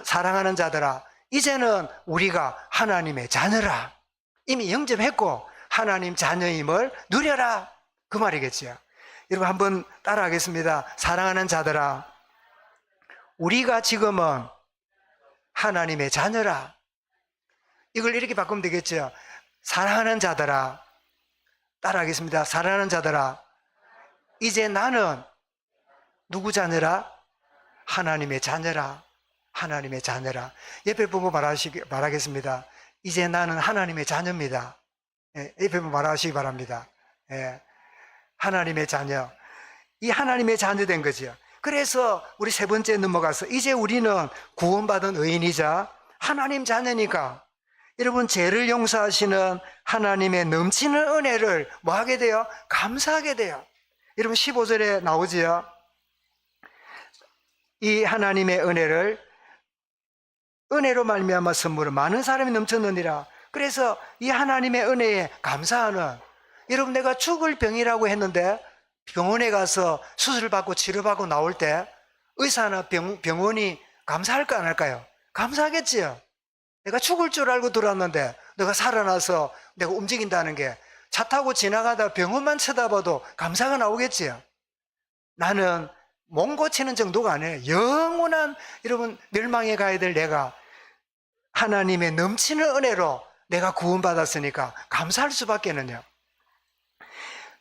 Speaker 1: 사랑하는 자들아, 이제는 우리가 하나님의 자녀라. 이미 영접했고 하나님 자녀임을 누려라. 그 말이겠죠. 여러분 한번 따라하겠습니다. 사랑하는 자들아, 우리가 지금은 하나님의 자녀라. 이걸 이렇게 바꾸면 되겠죠. 사랑하는 자들아, 따라하겠습니다. 사랑하는 자들아, 이제 나는 누구 자녀라? 하나님의 자녀라. 하나님의 자녀라. 옆에 보고 말하겠습니다. 이제 나는 하나님의 자녀입니다. 예, 옆에 보고 말하시기 바랍니다. 예, 하나님의 자녀. 이 하나님의 자녀 된 거죠. 그래서 우리 세 번째 넘어가서 이제 우리는 구원받은 의인이자 하나님 자녀니까 여러분 죄를 용서하시는 하나님의 넘치는 은혜를 뭐 하게 돼요? 감사하게 돼요. 여러분 15절에 나오지요. 이 하나님의 은혜로 말미암아 선물은 많은 사람이 넘쳤느니라. 그래서 이 하나님의 은혜에 감사하는, 여러분 내가 죽을 병이라고 했는데 병원에 가서 수술받고 치료받고 나올 때 의사나 병원이 감사할까 안 할까요? 감사하겠지요. 내가 죽을 줄 알고 들어왔는데 내가 살아나서 내가 움직인다는 게 차 타고 지나가다 병원만 쳐다봐도 감사가 나오겠지요. 나는 몸 고치는 정도가 아니에요. 영원한 여러분 멸망에 가야 될 내가 하나님의 넘치는 은혜로 내가 구원받았으니까 감사할 수밖에는요.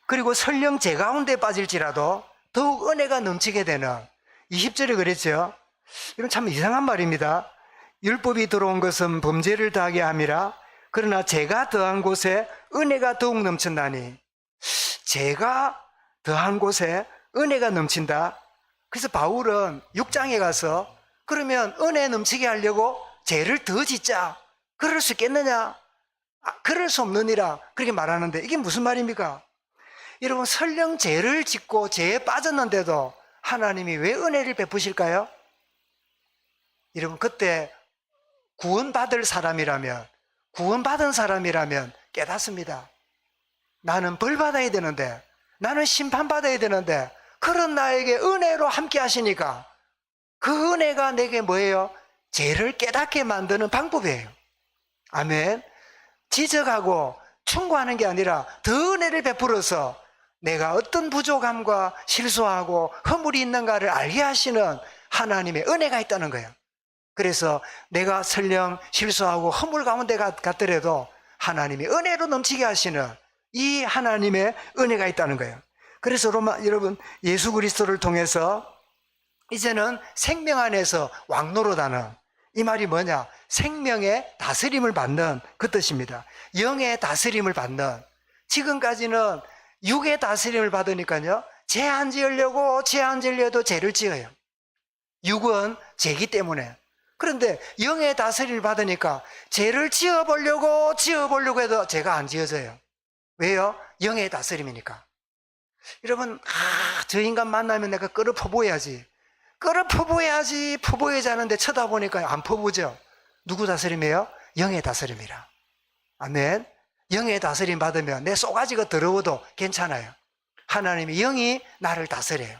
Speaker 1: 그리고 설령 제 가운데 빠질지라도 더욱 은혜가 넘치게 되는 20절에 그랬죠. 이건 참 이상한 말입니다. 율법이 들어온 것은 범죄를 더하게 함이라. 그러나 제가 더한 곳에 은혜가 더욱 넘친다니. 제가 더한 곳에 은혜가 넘친다. 그래서 바울은 6장에 가서 그러면 은혜 넘치게 하려고 죄를 더 짓자. 그럴 수 있겠느냐? 그럴 수 없느니라. 그렇게 말하는데 이게 무슨 말입니까? 여러분 설령 죄를 짓고 죄에 빠졌는데도 하나님이 왜 은혜를 베푸실까요? 여러분 그때 구원받은 사람이라면 깨닫습니다. 나는 벌 받아야 되는데, 나는 심판 받아야 되는데 그런 나에게 은혜로 함께 하시니까 그 은혜가 내게 뭐예요? 죄를 깨닫게 만드는 방법이에요. 아멘. 지적하고 충고하는 게 아니라 더 은혜를 베풀어서 내가 어떤 부족함과 실수하고 허물이 있는가를 알게 하시는 하나님의 은혜가 있다는 거예요. 그래서 내가 설령 실수하고 허물 가운데 갔더라도 하나님이 은혜로 넘치게 하시는 이 하나님의 은혜가 있다는 거예요. 그래서 여러분 예수 그리스도를 통해서 이제는 생명 안에서 왕노릇하는, 이 말이 뭐냐? 생명의 다스림을 받는 그 뜻입니다. 영의 다스림을 받는. 지금까지는 육의 다스림을 받으니까요 죄 안 지으려고 죄 안 지으려도 죄를 지어요. 육은 죄이기 때문에. 그런데 영의 다스림을 받으니까 죄를 지어보려고 해도 죄가 안 지어져요. 왜요? 영의 다스림이니까. 여러분, 저 인간 만나면 내가 끌어퍼보야지. 퍼보야지 하는데 쳐다보니까 안 퍼보죠. 누구 다스림이에요? 영의 다스림이라. 아멘. 영의 다스림 받으면 내 쏘가지가 더러워도 괜찮아요. 하나님의 영이 나를 다스려요.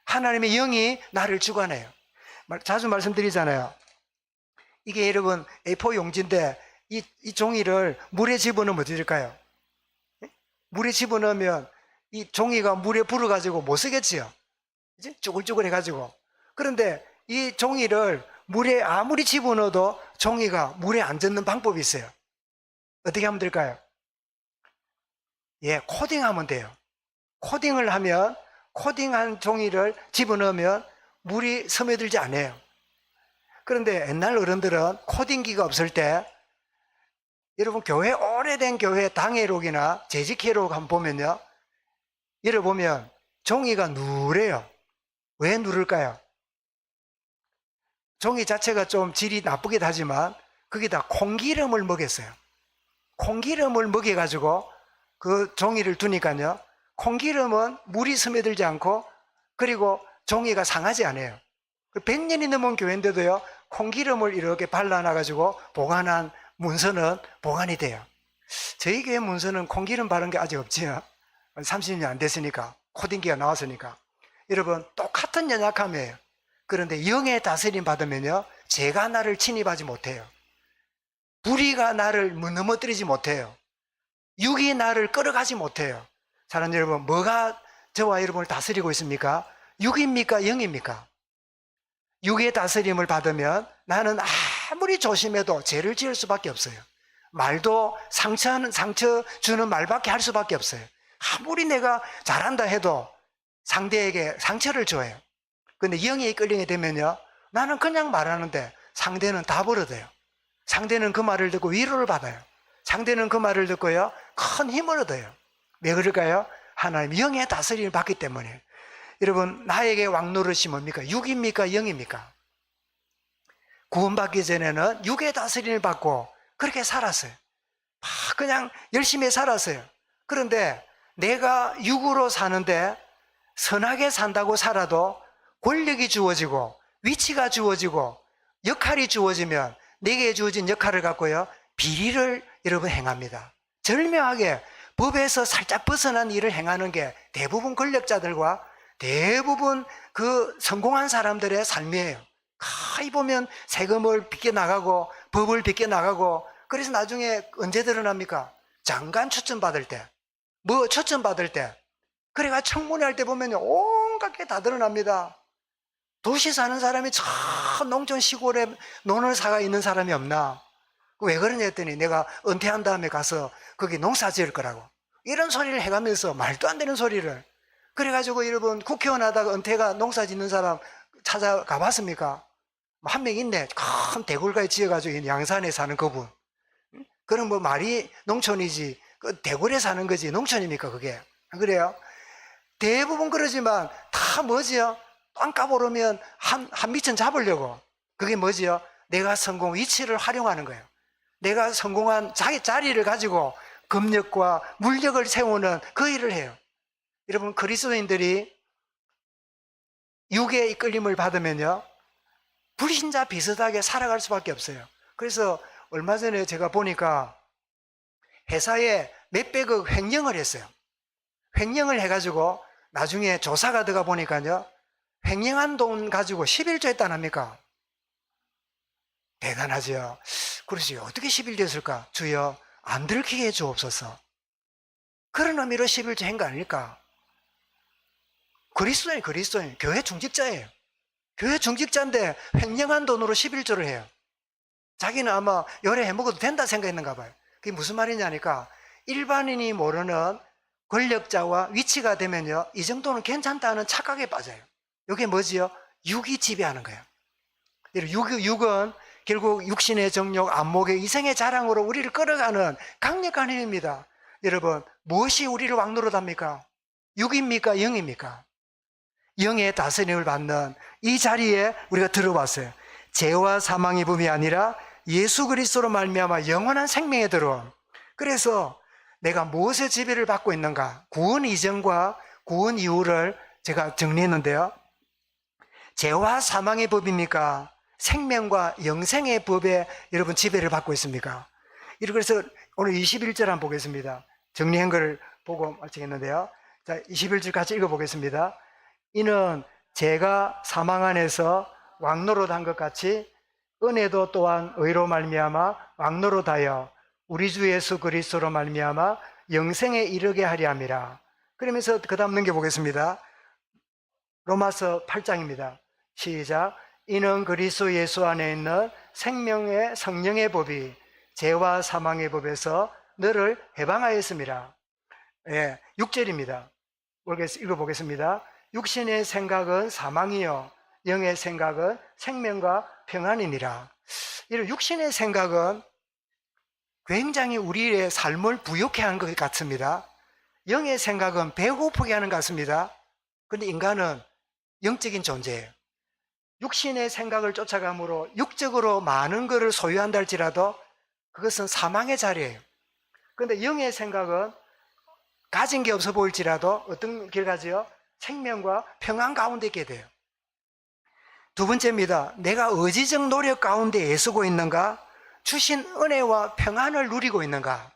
Speaker 1: 하나님의 영이 나를 주관해요. 자주 말씀드리잖아요. 이게 여러분 A4 용지인데 이 종이를 물에 집어넣으면 어떻게 될까요? 물에 집어넣으면 이 종이가 물에 불어가지고 못 쓰겠지요. 쭈글쭈글 해가지고. 그런데 이 종이를 물에 아무리 집어넣어도 종이가 물에 안 젖는 방법이 있어요. 어떻게 하면 될까요? 예, 코딩하면 돼요. 코딩을 하면, 코딩한 종이를 집어넣으면 물이 스며들지 않아요. 그런데 옛날 어른들은 코딩기가 없을 때, 여러분 교회, 오래된 교회 당회록이나 재직회록 한번 보면요, 열어보면 종이가 누래요. 왜 누를까요? 종이 자체가 좀 질이 나쁘긴 하지만 거기다 콩기름을 먹였어요. 콩기름을 먹여가지고 그 종이를 두니까요, 콩기름은 물이 스며들지 않고, 그리고 종이가 상하지 않아요. 100년이 넘은 교회인데도요, 콩기름을 이렇게 발라놔가지고 보관한 문서는 보관이 돼요. 저희 교회 문서는 콩기름 바른 게 아직 없지요. 30년 안 됐으니까, 코딩기가 나왔으니까. 여러분, 똑같은 연약함이에요. 그런데 영의 다스림 받으면요, 죄가 나를 침입하지 못해요. 불의가 나를 넘어뜨리지 못해요. 육이 나를 끌어가지 못해요. 사랑하는 여러분, 뭐가 저와 여러분을 다스리고 있습니까? 육입니까? 영입니까? 육의 다스림을 받으면 나는 아무리 조심해도 죄를 지을 수밖에 없어요. 말도 상처 주는 말밖에 할 수밖에 없어요. 아무리 내가 잘한다 해도 상대에게 상처를 줘요. 근데 영에 끌리게 되면요, 나는 그냥 말하는데 상대는 다 버려져요. 상대는 그 말을 듣고 위로를 받아요. 상대는 그 말을 듣고요, 큰 힘을 얻어요. 왜 그럴까요? 하나님 영의 다스림을 받기 때문에. 여러분, 나에게 왕노릇이 뭡니까? 육입니까? 영입니까? 구원받기 전에는 육의 다스림을 받고 그렇게 살았어요. 그냥 열심히 살았어요. 그런데 내가 육으로 사는데 선하게 산다고 살아도 권력이 주어지고 위치가 주어지고 역할이 주어지면 내게 주어진 역할을 갖고요, 비리를 여러분 행합니다. 절묘하게 법에서 살짝 벗어난 일을 행하는 게 대부분 권력자들과 대부분 그 성공한 사람들의 삶이에요. 가히 보면 세금을 빗겨나가고 법을 빗겨나가고. 그래서 나중에 언제 드러납니까? 장관 추천받을 때, 뭐 추천받을 때, 그래가 청문회 할 때 보면 온갖 게 다 드러납니다. 도시 사는 사람이 저 농촌 시골에 논을사가 있는 사람이 없나? 왜 그러냐 했더니 내가 은퇴한 다음에 가서 거기 농사 지을 거라고 이런 소리를 해가면서 말도 안 되는 소리를. 그래가지고 여러분, 국회의원 하다가 은퇴가 농사 짓는 사람 찾아가 봤습니까? 한 명 있네. 큰 대굴가에 지어가지고 양산에 사는 그분. 그럼 뭐 말이 농촌이지, 그 대굴에 사는 거지 농촌입니까 그게? 안 그래요? 대부분 그러지만 다 뭐지요? 땅값 오르면 한 미천 잡으려고. 그게 뭐지요? 내가 성공 위치를 활용하는 거예요. 내가 성공한 자기 자리를 가지고 금력과 물력을 세우는 그 일을 해요. 여러분, 그리스도인들이 육의 이끌림을 받으면요, 불신자 비슷하게 살아갈 수밖에 없어요. 그래서 얼마 전에 제가 보니까 회사에 몇백억 횡령을 했어요. 횡령을 해가지고 나중에 조사가 들어가 보니까요, 횡령한 돈 가지고 11조 했다랍니까? 대단하죠. 그러지, 어떻게 11조 했을까? 주여, 안 들키게 해주옵소서. 그런 의미로 11조 한 거 아닐까? 그리스도인, 교회 중직자예요. 교회 중직자인데 횡령한 돈으로 11조를 해요. 자기는 아마 요래 해먹어도 된다 생각했는가 봐요. 그게 무슨 말이냐니까, 일반인이 모르는 권력자와 위치가 되면요, 이 정도는 괜찮다는 착각에 빠져요. 이게 뭐지요? 육이 지배하는 거예요. 육은 결국 육신의 정욕, 안목의 이생의 자랑으로 우리를 끌어가는 강력한 힘입니다. 여러분, 무엇이 우리를 왕노릇합니까? 육입니까? 영입니까? 영의 다스림을 받는 이 자리에 우리가 들어왔어요. 죄와 사망의 법이 아니라 예수 그리스도로 말미암아 영원한 생명에 들어온. 그래서 내가 무엇의 지배를 받고 있는가? 구원 이전과 구원 이후를 제가 정리했는데요. 죄와 사망의 법입니까? 생명과 영생의 법에 여러분 지배를 받고 있습니까? 그래서 오늘 21절 한번 보겠습니다. 정리한 걸 보고 마치겠는데요. 자, 21절 같이 읽어보겠습니다. 이는 죄가 사망 안에서 왕노릇한 것 같이 은혜도 또한 의로 말미암아 왕노릇하여 우리 주 예수 그리스도로 말미암아 영생에 이르게 하려 함이라. 그러면서 그 다음 넘겨보겠습니다. 로마서 8장입니다. 시작. 이는 그리스도 예수 안에 있는 생명의 성령의 법이 죄와 사망의 법에서 너를 해방하였습니다. 예, 6절입니다. 읽어보겠습니다. 육신의 생각은 사망이요 영의 생각은 생명과 평안이니라. 이런 육신의 생각은 굉장히 우리의 삶을 부욕해 하는 것 같습니다. 영의 생각은 배고프게 하는 것 같습니다. 그런데 인간은 영적인 존재예요. 육신의 생각을 쫓아감으로 육적으로 많은 것을 소유한다 할지라도 그것은 사망의 자리예요. 그런데 영의 생각은 가진 게 없어 보일지라도 어떤 길 가지요? 생명과 평안 가운데 있게 돼요. 두 번째입니다. 내가 의지적 노력 가운데 애쓰고 있는가? 주신 은혜와 평안을 누리고 있는가?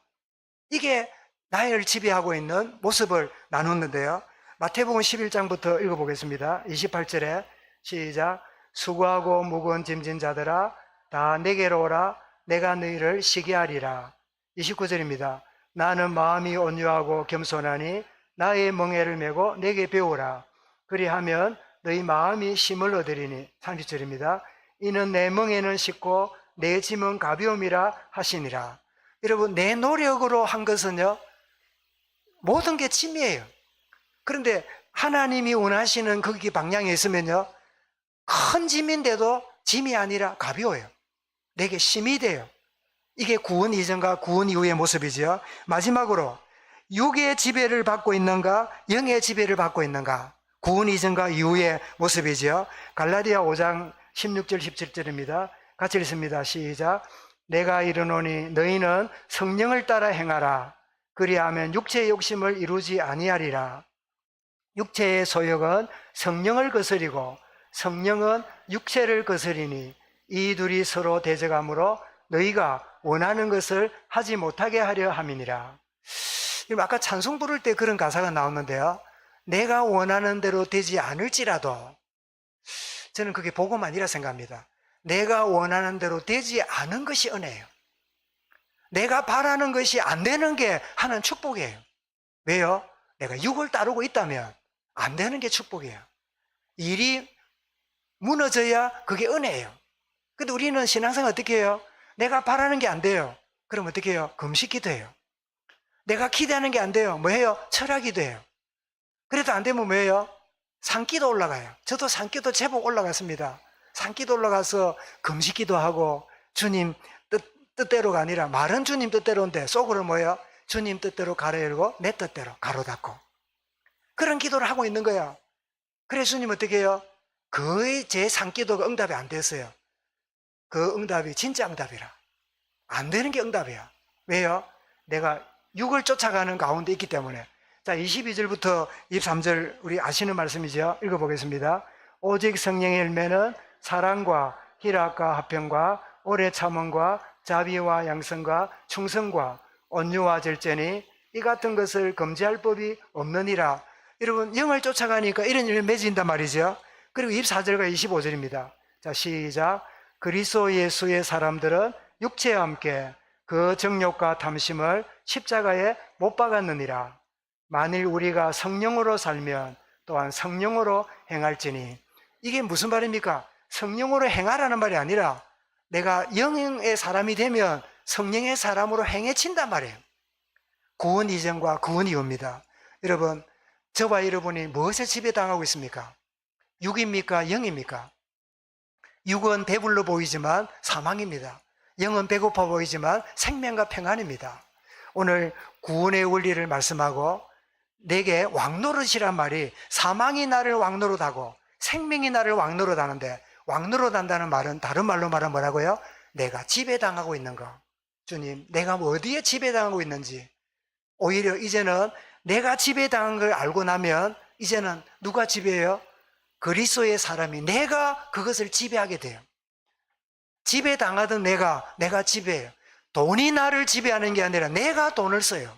Speaker 1: 이게 나를 지배하고 있는 모습을 나눴는데요. 마태복음 11장부터 읽어보겠습니다. 28절에 시작. 수고하고 무거운 짐진 자들아 다 내게로 오라. 내가 너희를 쉬게 하리라. 29절입니다. 나는 마음이 온유하고 겸손하니 나의 멍에를 메고 내게 배우라. 그리하면 너희 마음이 쉼을 얻으리니. 30절입니다. 이는 내 멍에는 쉽고 내 짐은 가벼움이라 하시니라. 여러분, 내 노력으로 한 것은요 모든 게 짐이에요. 그런데 하나님이 원하시는 거기 방향에 있으면요 큰 짐인데도 짐이 아니라 가벼워요. 내게 쉼이 돼요. 이게 구원 이전과 구원 이후의 모습이죠. 마지막으로 육의 지배를 받고 있는가 영의 지배를 받고 있는가, 구원 이전과 이후의 모습이죠. 갈라디아 5장 16절 17절입니다. 같이 읽습니다. 시작. 내가 이르노니 너희는 성령을 따라 행하라. 그리하면 육체의 욕심을 이루지 아니하리라. 육체의 소욕은 성령을 거스리고 성령은 육체를 거스리니 이 둘이 서로 대적하므로 너희가 원하는 것을 하지 못하게 하려 함이니라. 아까 찬송 부를 때 그런 가사가 나오는데요. 내가 원하는 대로 되지 않을지라도, 저는 그게 복음 아니라 생각합니다. 내가 원하는 대로 되지 않은 것이 은혜예요. 내가 바라는 것이 안 되는 게 하나는 축복이에요. 왜요? 내가 육을 따르고 있다면 안 되는 게 축복이에요. 일이 무너져야 그게 은혜예요. 근데 우리는 신앙생활 어떻게 해요? 내가 바라는 게 안 돼요. 그럼 어떻게 해요? 금식기도 해요. 내가 기대하는 게 안 돼요. 뭐 해요? 철학기도 해요. 그래도 안 되면 뭐예요? 산기도 올라가요. 저도 산기도 제법 올라갔습니다. 산기도 올라가서 금식기도 하고 주님 뜻대로가 아니라 말은 주님 뜻대로인데 속으로 뭐예요? 주님 뜻대로 가로 열고 내 뜻대로 가로 닫고 그런 기도를 하고 있는 거야. 그래서 주님 어떻게 해요? 거의 제 산기도가 응답이 안 됐어요. 그 응답이 진짜 응답이라. 안 되는 게 응답이야. 왜요? 내가 육을 쫓아가는 가운데 있기 때문에. 자, 22절부터 23절 우리 아시는 말씀이죠. 읽어보겠습니다. 오직 성령의 열매는 사랑과 희락과 화평과 오래 참음과 자비와 양성과 충성과 온유와 절제니 이 같은 것을 금지할 법이 없느니라. 여러분, 영을 쫓아가니까 이런 일을 맺어진단 말이죠. 그리고 24절과 25절입니다. 자, 시작. 그리스도 예수의 사람들은 육체와 함께 그 정욕과 탐심을 십자가에 못 박았느니라. 만일 우리가 성령으로 살면 또한 성령으로 행할지니. 이게 무슨 말입니까? 성령으로 행하라는 말이 아니라 내가 영의 사람이 되면 성령의 사람으로 행해친단 말이에요. 구원 이전과 구원 이후입니다. 여러분, 저와 여러분이 무엇에 지배당하고 있습니까? 육입니까? 영입니까? 육은 배불러 보이지만 사망입니다. 영은 배고파 보이지만 생명과 평안입니다. 오늘 구원의 원리를 말씀하고 내게 왕노릇이란 말이 사망이 나를 왕노릇하고 생명이 나를 왕노릇하는데, 왕노릇한다는 말은 다른 말로 말하면 뭐라고요? 내가 지배당하고 있는 거. 주님, 내가 어디에 지배당하고 있는지, 오히려 이제는 내가 지배당한 걸 알고 나면 이제는 누가 지배해요? 그리스도의 사람이 내가 그것을 지배하게 돼요. 지배당하던 내가 지배해요. 돈이 나를 지배하는 게 아니라 내가 돈을 써요.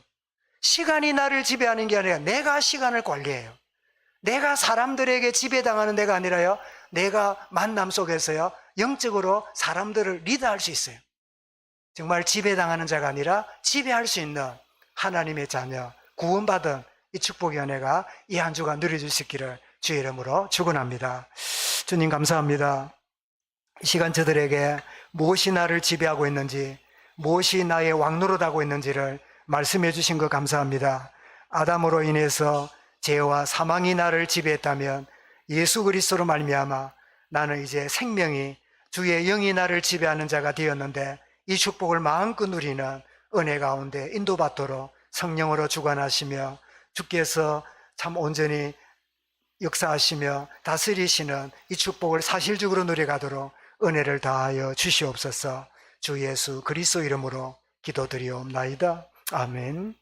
Speaker 1: 시간이 나를 지배하는 게 아니라 내가 시간을 관리해요. 내가 사람들에게 지배당하는 데가 아니라요, 내가 만남 속에서요, 영적으로 사람들을 리드할 수 있어요. 정말 지배당하는 자가 아니라 지배할 수 있는 하나님의 자녀, 구원받은 이 축복의 은혜가 이 한 주간 누려질 수 있기를 주의 이름으로 축원합니다. 주님 감사합니다. 이 시간 저들에게 무엇이 나를 지배하고 있는지, 무엇이 나의 왕노릇하고 있는지를 말씀해 주신 것 감사합니다. 아담으로 인해서 죄와 사망이 나를 지배했다면 예수 그리스도로 말미암아 나는 이제 생명이, 주의 영이 나를 지배하는 자가 되었는데, 이 축복을 마음껏 누리는 은혜 가운데 인도받도록 성령으로 주관하시며 주께서 참 온전히 역사하시며 다스리시는 이 축복을 사실적으로 누려가도록 은혜를 다하여 주시옵소서. 주 예수 그리스도 이름으로 기도드리옵나이다. 아멘.